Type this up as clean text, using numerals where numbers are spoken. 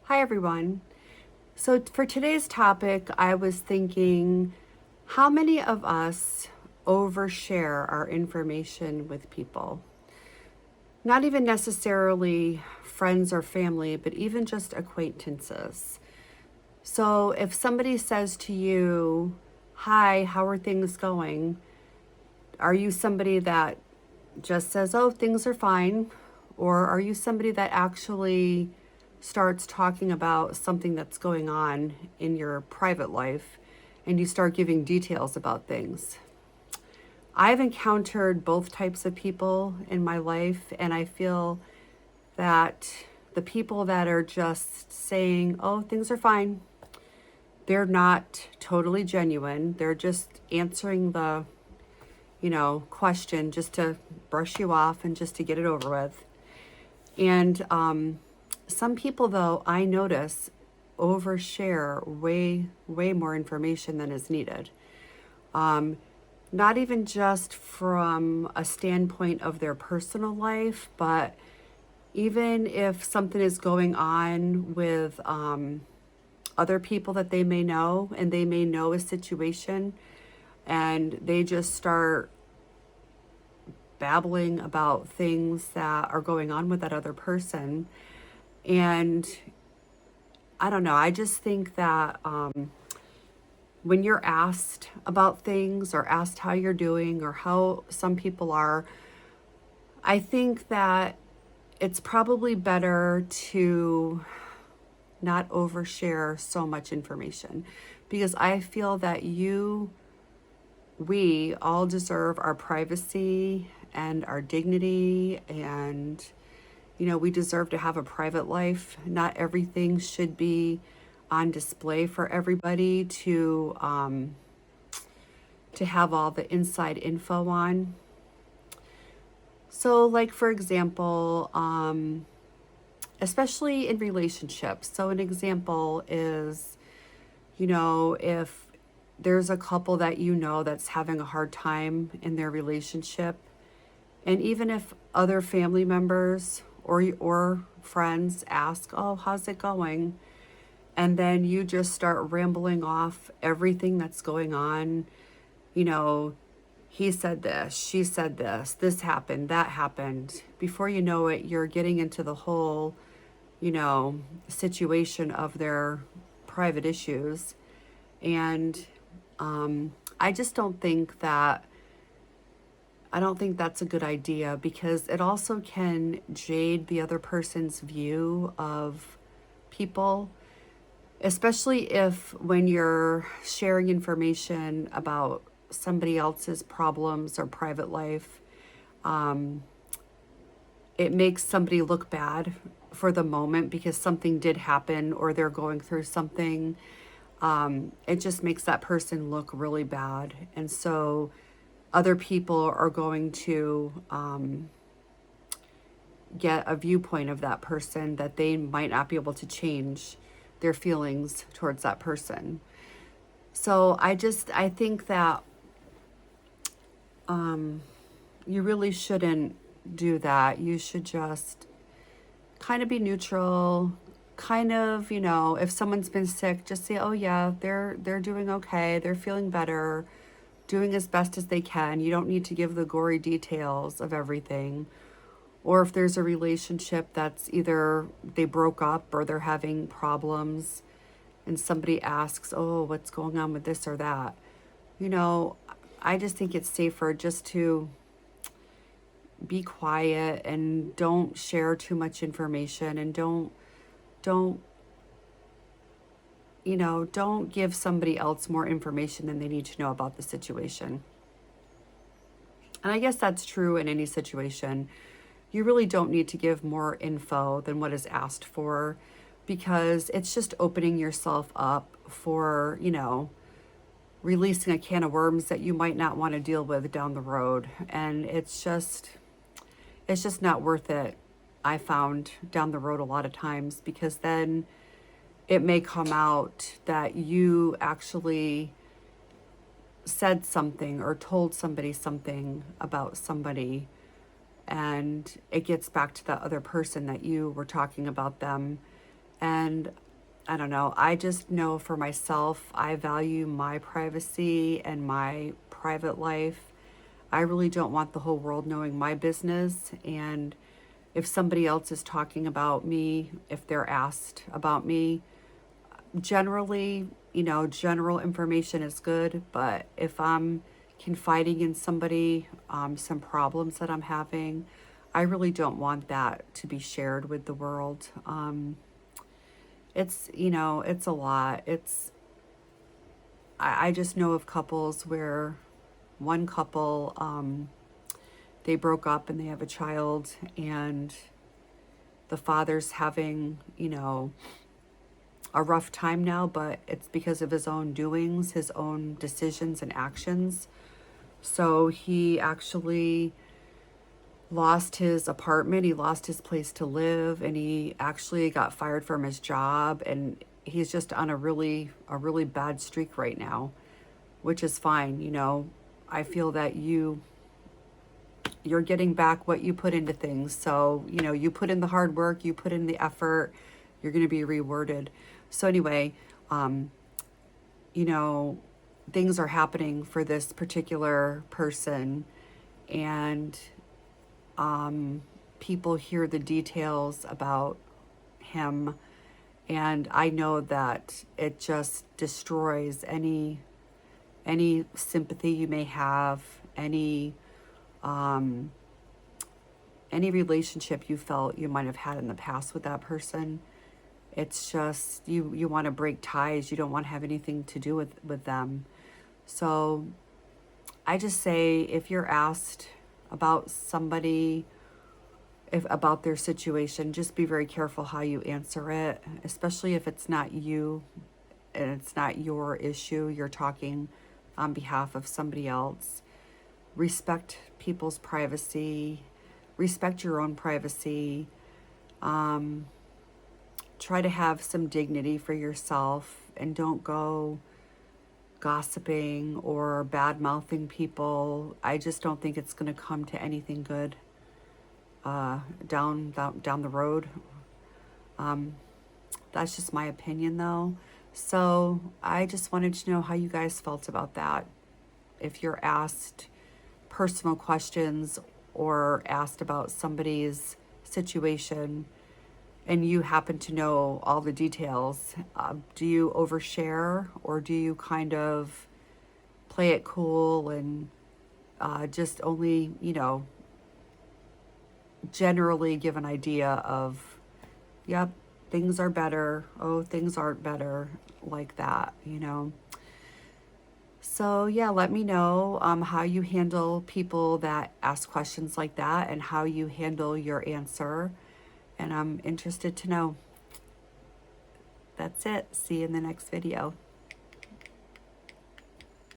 Hi, everyone. So, for today's topic, I was thinking how many of us overshare our information with people? Not even necessarily friends or family, but even just acquaintances. So, if somebody says to you, "Hi, how are things going?" Are you somebody that just says, "Oh, things are fine"? Or are you somebody that actually starts talking about something that's going on in your private life and you start giving details about things? I've encountered both types of people in my life, and I feel that the people that are just saying, "Oh, things are fine," they're not totally genuine. They're just answering the question just to brush you off and just to get it over with. And some people, though, I notice overshare way more information than is needed. Um, Not even just from a standpoint of their personal life, but even if something is going on with other people that they may know, and they may know a situation, and they just start babbling about things that are going on with that other person. And I don't know, I just think that when you're asked about things or asked how you're doing or how some people are, I think that it's probably better to not overshare so much information, because I feel that we all deserve our privacy and our dignity, and we deserve to have a private life. Not everything should be on display for everybody to have all the inside info on. So, like for example, especially in relationships. So, an example is, if there's a couple that that's having a hard time in their relationship, and even if other family members or friends ask, "Oh, how's it going?" and then you just start rambling off everything that's going on, you know, he said this, she said this happened, that happened. Before you know it, you're getting into the whole, you know, situation of their private issues. And I just don't think that I don't think that's a good idea, because it also can jade the other person's view of people, especially if when you're sharing information about somebody else's problems or private life, it makes somebody look bad for the moment because something did happen or they're going through something. It just makes that person look really bad. And so other people are going to get a viewpoint of that person that they might not be able to change their feelings towards that person. So I think that you really shouldn't do that. You should just kind of be neutral. Kind of, if someone's been sick, just say, "Oh yeah, they're doing okay. They're feeling better, doing as best as they can." You don't need to give the gory details of everything. Or if there's a relationship that's either they broke up or they're having problems, and somebody asks, "Oh, what's going on with this or that?" You know, I just think it's safer just to be quiet and don't share too much information, and don't don't give somebody else more information than they need to know about the situation. And I guess that's true in any situation. You really don't need to give more info than what is asked for, because it's just opening yourself up for, releasing a can of worms that you might not want to deal with down the road. And it's just not worth it. I found down the road a lot of times, because then it may come out that you actually said something or told somebody something about somebody, and it gets back to the other person that you were talking about them. And I don't know, I just know for myself, I value my privacy and my private life. I really don't want the whole world knowing my business. And if somebody else is talking about me, if they're asked about me, generally, general information is good. But if I'm confiding in somebody, some problems that I'm having, I really don't want that to be shared with the world. It's a lot. I just know of couples where one couple, they broke up and they have a child, and the father's having, a rough time now, but it's because of his own doings, his own decisions and actions. So he actually lost his apartment, he lost his place to live, and he actually got fired from his job, and he's just on a really bad streak right now, which is fine. I feel that you're getting back what you put into things. So, you put in the hard work, you put in the effort, you're going to be rewarded. So anyway, um, you know, things are happening for this particular person, and people hear the details about him, and I know that it just destroys any sympathy you may have, um, any relationship you felt you might have had in the past with that person. It's just you want to break ties. You don't want to have anything to do with them. So I just say, if you're asked about somebody, if about their situation, just be very careful how you answer it, especially if it's not you and it's not your issue. You're talking on behalf of somebody else. Respect people's privacy, respect your own privacy. Um, Try to have some dignity for yourself, and don't go gossiping or bad mouthing people. I just don't think it's going to come to anything good down the road. Um, that's just my opinion, though. So I just wanted to know how you guys felt about that. If you're asked personal questions or asked about somebody's situation and you happen to know all the details, do you overshare, or do you kind of play it cool and just only, generally give an idea of, yep, things are better, oh, things aren't better, like that? So, yeah, let me know how you handle people that ask questions like that and how you handle your answer. And I'm interested to know. That's it. See you in the next video.